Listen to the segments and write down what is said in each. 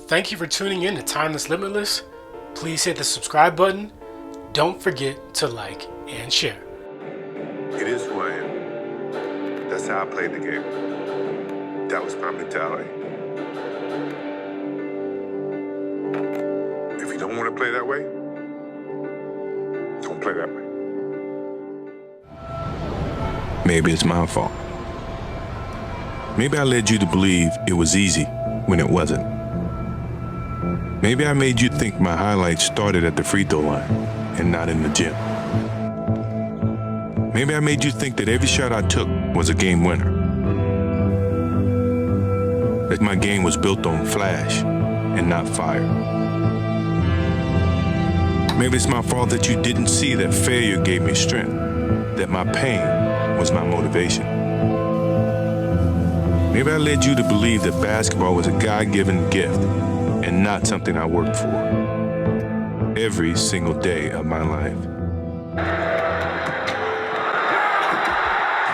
Thank you for tuning in to Timeless Limitless. Please hit the subscribe button. Don't forget to like and share. It is who I am. That's how I played the game. That was my mentality. If you don't want to play that way, don't play that way. Maybe it's my fault. Maybe I led you to believe it was easy when it wasn't. Maybe I made you think my highlights started at the free throw line and not in the gym. Maybe I made you think that every shot I took was a game winner. That my game was built on flash and not fire. Maybe it's my fault that you didn't see that failure gave me strength, that my pain was my motivation. Maybe I led you to believe that basketball was a God-given gift and not something I worked for every single day of my life.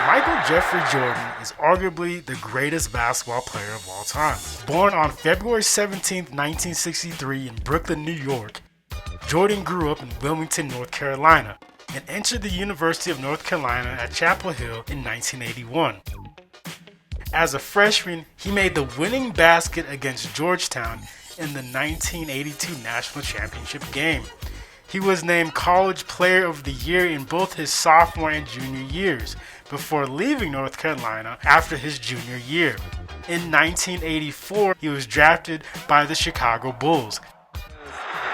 Michael Jeffrey Jordan is arguably the greatest basketball player of all time. Born on February 17, 1963 in Brooklyn, New York, Jordan grew up in Wilmington, North Carolina, and entered the University of North Carolina at Chapel Hill in 1981. As a freshman, he made the winning basket against Georgetown in the 1982 National Championship game. He was named College Player of the Year in both his sophomore and junior years, before leaving North Carolina after his junior year. In 1984, he was drafted by the Chicago Bulls.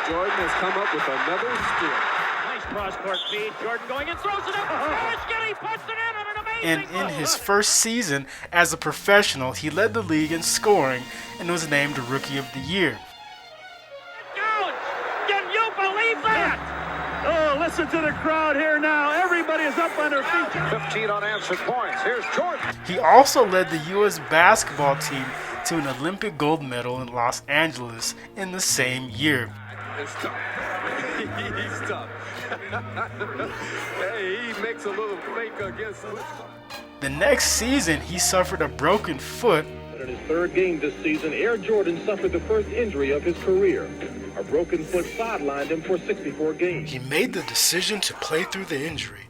Jordan has come up with another steal. Nice cross-court feed. Jordan going and throws it up. He puts it in on an amazing And in his first season as a professional, he led the league in scoring and was named Rookie of the Year. Can you believe that? Oh, listen to the crowd here now. Everybody is up on their feet. 15 unanswered points. Here's Jordan. He also led the U.S. basketball team to an Olympic gold medal in Los Angeles in the same year. It's tough. He's tough. Hey, he makes a little fake against him. The next season, he suffered a broken foot. In his third game this season, Air Jordan suffered the first injury of his career. A broken foot sidelined him for 64 games. He made the decision to play through the injury.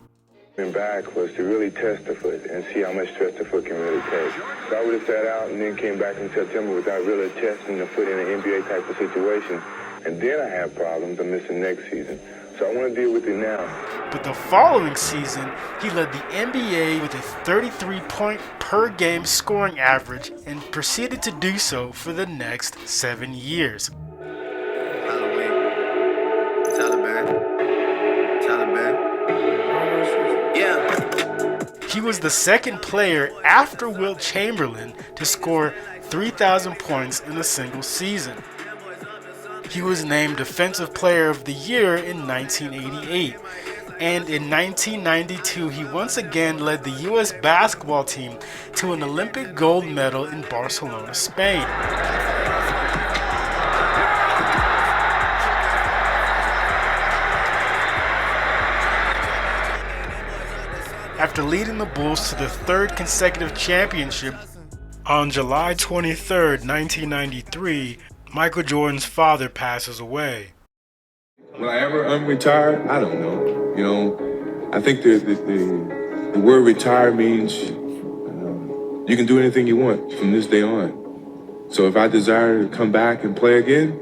Coming back was to really test the foot and see how much stress the foot can really take. So I would have sat out and then came back in September without really testing the foot in an NBA type of situation. And then I have problems I'm missing next season. So I want to deal with it now. But the following season, he led the NBA with a 33-point per game scoring average and proceeded to do so for the next 7 years. He was the second player after Wilt Chamberlain to score 3,000 points in a single season. He was named Defensive Player of the Year in 1988, and in 1992 he once again led the U.S. basketball team to an Olympic gold medal in Barcelona, Spain. After leading the Bulls to the third consecutive championship, on July 23, 1993, Michael Jordan's father passes away. Will I ever unretire? I don't know. You know, I think the word retire means you can do anything you want from this day on. So if I desire to come back and play again,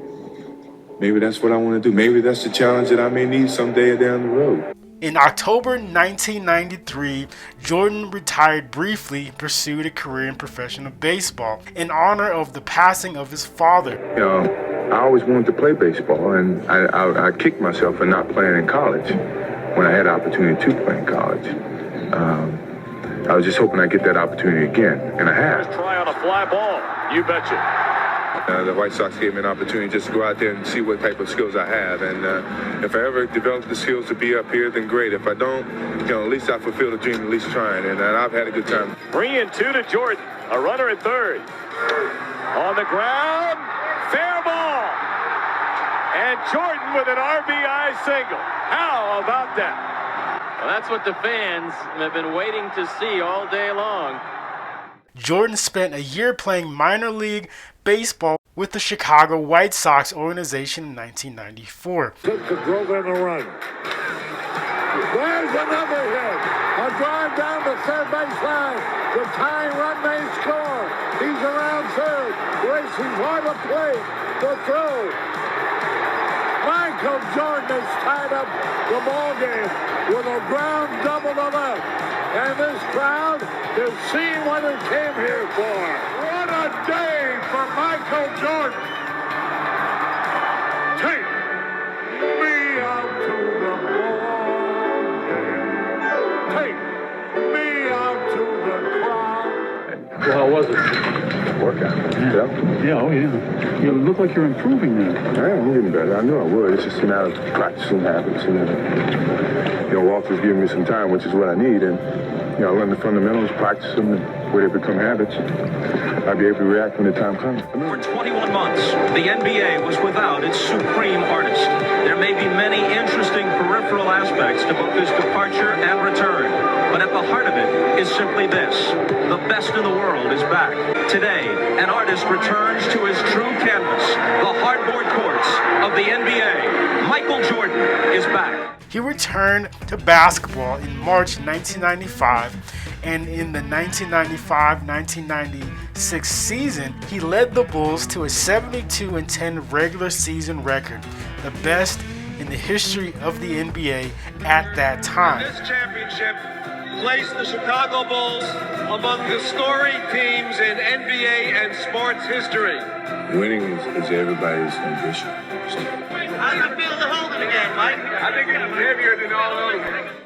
maybe that's what I want to do. Maybe that's the challenge that I may need someday down the road. In October 1993, Jordan retired briefly and pursued a career in professional baseball in honor of the passing of his father. You know, I always wanted to play baseball, and I kicked myself for not playing in college when I had the opportunity to play in college. I was just hoping I'd get that opportunity again, and I have. Try on a fly ball. You betcha. The White Sox gave me an opportunity just to go out there and see what type of skills I have. And if I ever develop the skills to be up here, then great. If I don't, you know, at least I fulfill the dream, at least trying. And I've had a good time. 3-2 to Jordan. A runner at third. On the ground. Fair ball. And Jordan with an RBI single. How about that? Well, that's what the fans have been waiting to see all day long. Jordan spent a year playing minor league baseball with the Chicago White Sox organization in 1994. Took the throw and the run. There's another hit. A drive down the third baseline. The tying run may score. He's around third. Racing for the plate. The throw. Michael Jordan has tied up the ball game with a ground double to left. And this crowd is seeing what it came here for. What a day for Michael Jordan. Take me out to the ball game. Take me out to the crowd. Well, how was it? Workout. Yeah, oh yeah. You look like you're improving now. I am getting better. I knew I would. It's just a matter of practicing habits. And, Walter's giving me some time, which is what I need. And, learn the fundamentals, practice them, and where they become habits, I'll be able to react when the time comes. For 21 months, the NBA was without its supreme artist. There may be many interesting peripheral aspects to both his departure and return, but at the heart of it is simply this: the best in the world is back. Today, an artist returns to his true canvas, the hardboard courts of the NBA. Michael Jordan is back. He returned to basketball in March 1995, and in the 1995-1996 season, he led the Bulls to a 72-10 regular season record, the best in the history of the NBA at that time. This championship placed the Chicago Bulls among the storied teams in NBA and sports history. Winning is everybody's ambition. How do you feel to hold it again, Mike? I think it's heavier than all those.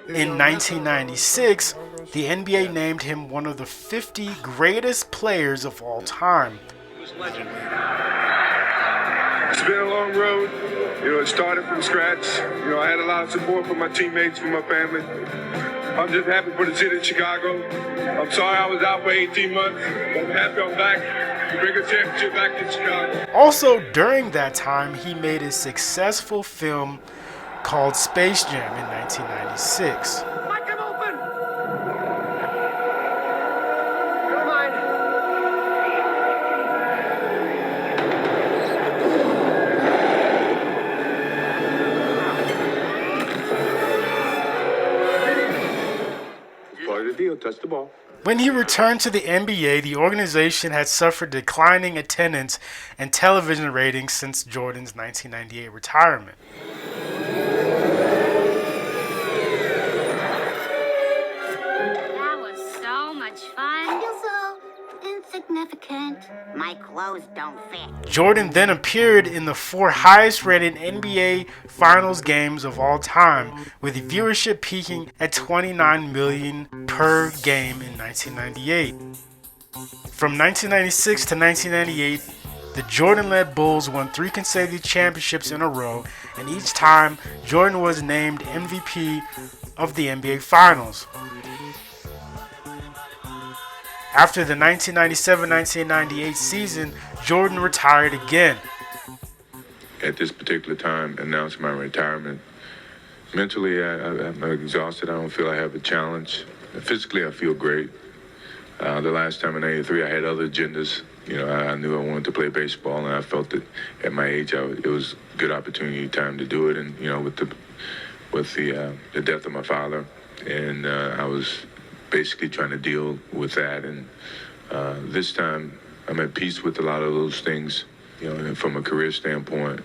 In 1996, the NBA named him one of the 50 greatest players of all time. Who's legend? It's been a long road. It started from scratch. I had a lot of support from my teammates, from my family. I'm just happy for the city of Chicago. I'm sorry I was out for 18 months, but I'm happy I'm back. Bring a championship back in Chicago. Also, during that time, he made a successful film called Space Jam in 1996. Mike, I'm open! Never mind. Part of the deal, touch the ball. When he returned to the NBA, the organization had suffered declining attendance and television ratings since Jordan's 1998 retirement. That was so much fun. I feel so insignificant. My clothes don't fit. Jordan then appeared in the 4 highest-rated NBA Finals games of all time, with viewership peaking at 29 million per game in 1998. From 1996 to 1998, the Jordan-led Bulls won 3 consecutive championships in a row, and each time, Jordan was named MVP of the NBA Finals. After the 1997-1998 season, Jordan retired again. At this particular time, announcing my retirement, mentally I'm exhausted. I don't feel I have a challenge. Physically, I feel great. The last time in '93, I had other agendas. I knew I wanted to play baseball, and I felt that at my age, it was a good opportunity, time to do it. And with the death of my father, and I was basically trying to deal with that. And this time, I'm at peace with a lot of those things. And from a career standpoint,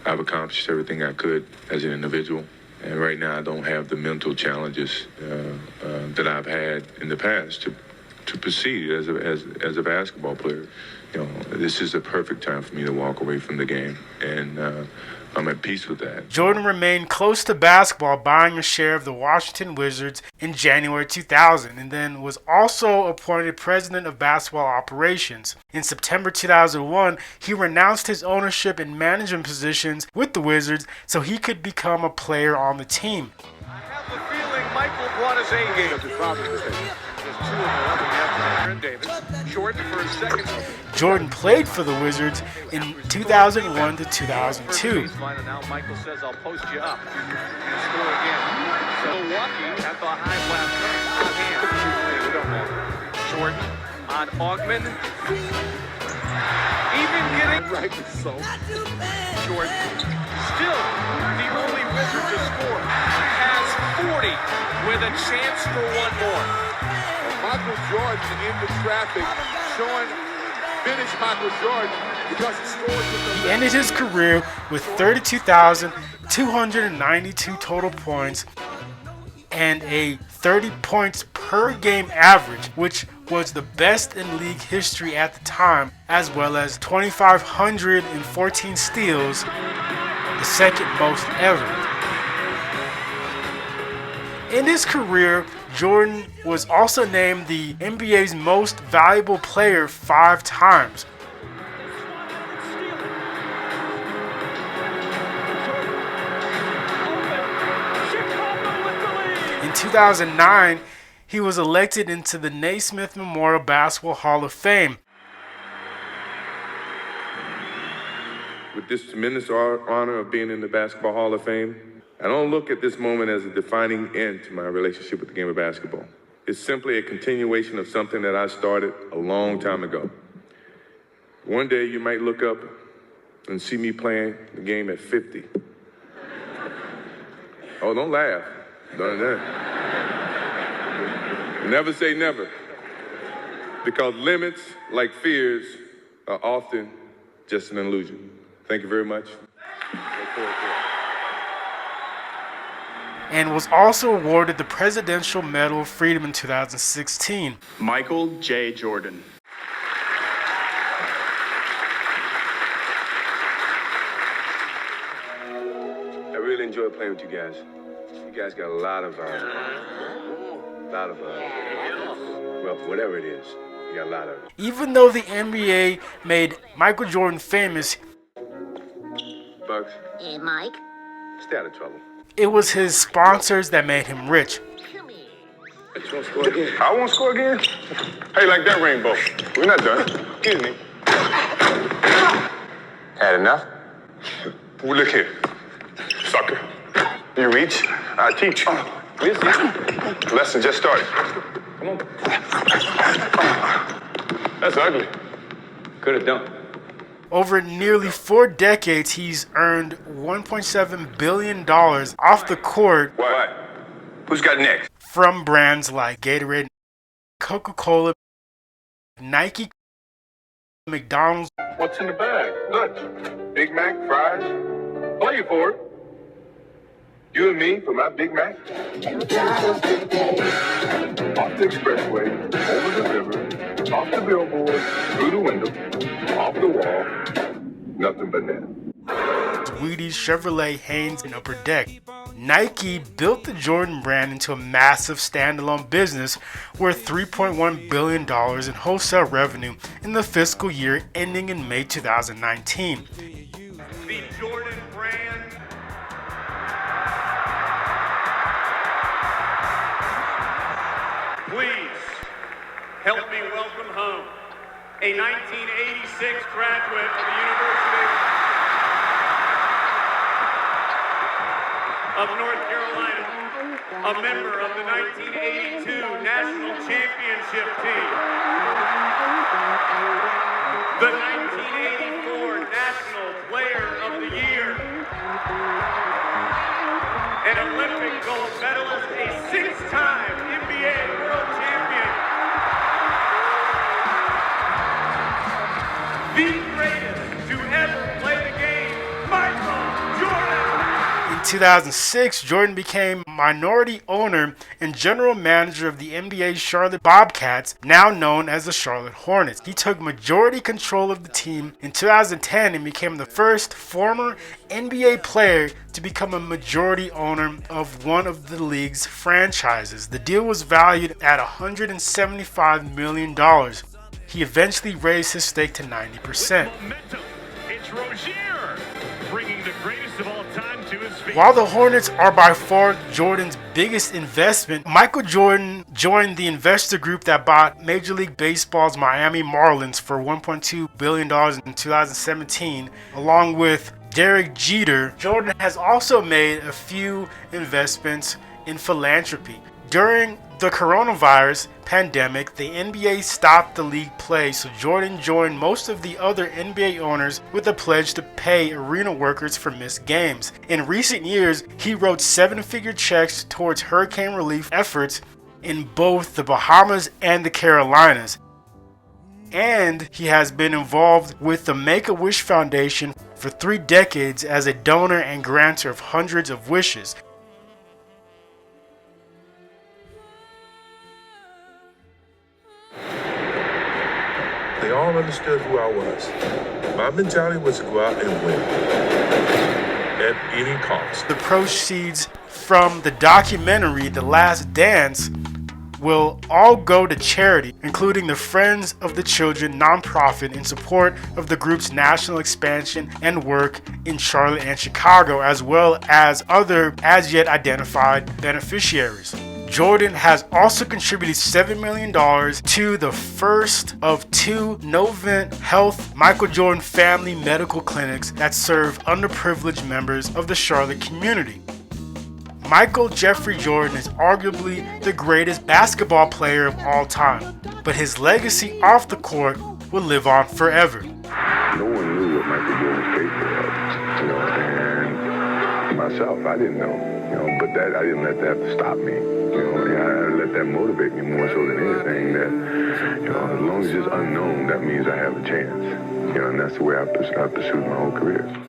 I've accomplished everything I could as an individual. And right now, I don't have the mental challenges that I've had in the past to proceed as a basketball player. This is the perfect time for me to walk away from the game, and I'm at peace with that. Jordan remained close to basketball, buying a share of the Washington Wizards in January 2000, and then was also appointed president of basketball operations. In September 2001, he renounced his ownership and management positions with the Wizards so he could become a player on the team. I have the feeling Michael brought his A game. There's 2 of them after Davis. Jordan for his second. Jordan played for the Wizards in 2001 to 2002. Now Michael says, I'll post you up. And score again. So Milwaukee at the high left hand. Jordan on Augman. Even getting Right, so. Jordan, still the only Wizard to score, has 40 with a chance for one more. Michael Jordan in the traffic, showing finish Michael Jordan because he scored with the He ended his career with 32,292 total points and a 30 points per game average, which was the best in league history at the time, as well as 2,514 steals, the second most ever. In his career, Jordan was also named the NBA's most valuable player 5 times. In 2009, he was elected into the Naismith Memorial Basketball Hall of Fame. With this tremendous honor of being in the Basketball Hall of Fame, I don't look at this moment as a defining end to my relationship with the game of basketball. It's simply a continuation of something that I started a long time ago. One day you might look up and see me playing the game at 50. Oh, don't laugh. Don't that. Never say never. Because limits, like fears, are often just an illusion. Thank you very much. And was also awarded the Presidential Medal of Freedom in 2016. Michael J. Jordan. I really enjoy playing with you guys. You guys got a lot of well, whatever it is, you got a lot of it. Even though the NBA made Michael Jordan famous, Bugs, Hey, Mike. stay out of trouble. it was his sponsors that made him rich. You won't score again? I won't score again? How you like that rainbow? We're not done. Excuse me. Had enough? Well, look here, sucker. You reach, I teach. We'll see. Lesson just started. Come on. That's ugly. Could have done. Over nearly 4 decades, he's earned $1.7 billion off the court What? Who's got next? from brands like Gatorade, Coca-Cola, Nike, McDonald's. What's in the bag? Lunch. Big Mac, fries. Play for it. You and me for my Big Mac. Off the expressway, over the river, off the billboard, through the window, off the wall. Nothing but net. Wheaties, Chevrolet, Hanes, and Upper Deck. Nike built the Jordan brand into a massive standalone business worth $3.1 billion in wholesale revenue in the fiscal year ending in May 2019. The Jordan brand. Please help me welcome home a 1986 graduate of the University of North Carolina, a member of the 1982 National Championship team, the 1984 National Player of the Year, an Olympic gold medalist, a 6-time NBA World Champion, the greatest to ever play the game, Michael Jordan. In 2006, Jordan became minority owner and general manager of the NBA's Charlotte Bobcats, now known as the Charlotte Hornets. He took majority control of the team in 2010 and became the first former NBA player to become a majority owner of one of the league's franchises. The deal was valued at $175 million. He eventually raised his stake to 90%. It's Rozier bringing the greatest of all time to his feet. While the Hornets are by far Jordan's biggest investment, Michael Jordan joined the investor group that bought Major League Baseball's Miami Marlins for $1.2 billion in 2017, along with Derek Jeter. Jordan has also made a few investments in philanthropy. During the coronavirus pandemic, the NBA stopped the league play, so Jordan joined most of the other NBA owners with a pledge to pay arena workers for missed games. In recent years, he wrote 7-figure checks towards hurricane relief efforts in both the Bahamas and the Carolinas. And he has been involved with the Make-A-Wish Foundation for 3 decades as a donor and grantor of hundreds of wishes. They all understood who I was. My mentality was to go out and win at any cost. The proceeds from the documentary The Last Dance will all go to charity, including the Friends of the Children nonprofit in support of the group's national expansion and work in Charlotte and Chicago, as well as other as yet identified beneficiaries. Jordan has also contributed $7 million to the first of 2 Novant Health Michael Jordan family medical clinics that serve underprivileged members of the Charlotte community. Michael Jeffrey Jordan is arguably the greatest basketball player of all time, but his legacy off the court will live on forever. No one knew what Michael Jordan was capable of, and myself, I didn't know, but that I didn't let that stop me, I let that motivate me more so than anything. That, as long as it's unknown, that means I have a chance, and that's the way I pursued my whole career.